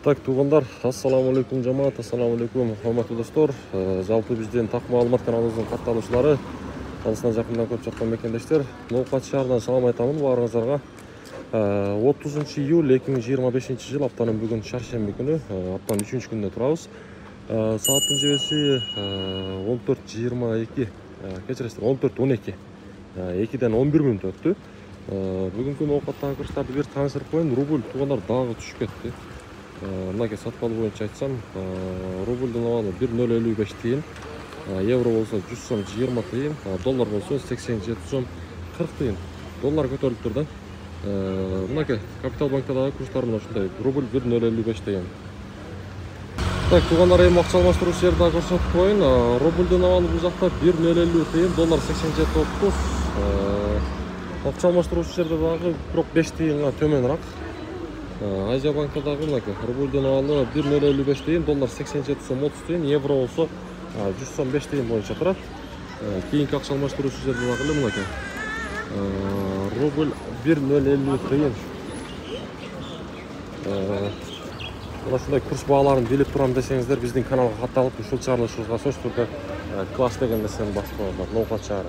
Так, туғандар, ассаламу алейкум жамаат, ассаламу алейкум, құрметті достор. Жалпы бизден так маалымат каналыбыздын катталуучулары, алыстан жакындан көп жактан мекендештер. Ноокат шаарынан салам айтамын баарыңыздарга. 30 июль 2025 жыл аптанын бүгүн шаршемби күнү, аптанын 3-чү күнүндө турабыз. Сааттын жебеси 14:22, кечиресиздер, 14:12. 2ден 11 мүнөт өттү. Бүгүнкү ноокаттагы кырсыктарды бир таанышырып коеюн. Рубль тугандар дагы түшүп кетти. Мынакей сатпалы боюнча айтсам, рубльдун абалы 1,055 тыйын, евро болсо 100 сом 20 тыйын, доллар болсо 87 сом 40 тыйын. Доллар көтөрүлүп тур да. Мынакей Капитал банкта дагы курстар мына ушундай. Рубль 1,055 тыйын. Так, тугандар эми акча алмаштыруу жерди дагы көрсөтүп коеюн. Рубльдун абалы бул жакта 1,050 тыйын, доллар 87,30. Акча алмаштыруу жерде дагы бирок 5 тыйынга төмөнүрөөк. Азия банкта дагы мынакей рубльдун абалы 1,055 тыйын, доллар 87 сом 30 тыйын, евро болсо 100 сом 5 тыйын боюнча турат. Кийинки акча алмаштыруучу жерде дагы эле мынакей рубль 1,050 тыйын. Мына ушундай курс бааларын билип турам десеңиздер, биздин каналга катталып ушул чыгарылышыбызга сөзсүз түрдө класс деген нерсени басып коюңуздар. Ноокат шаары.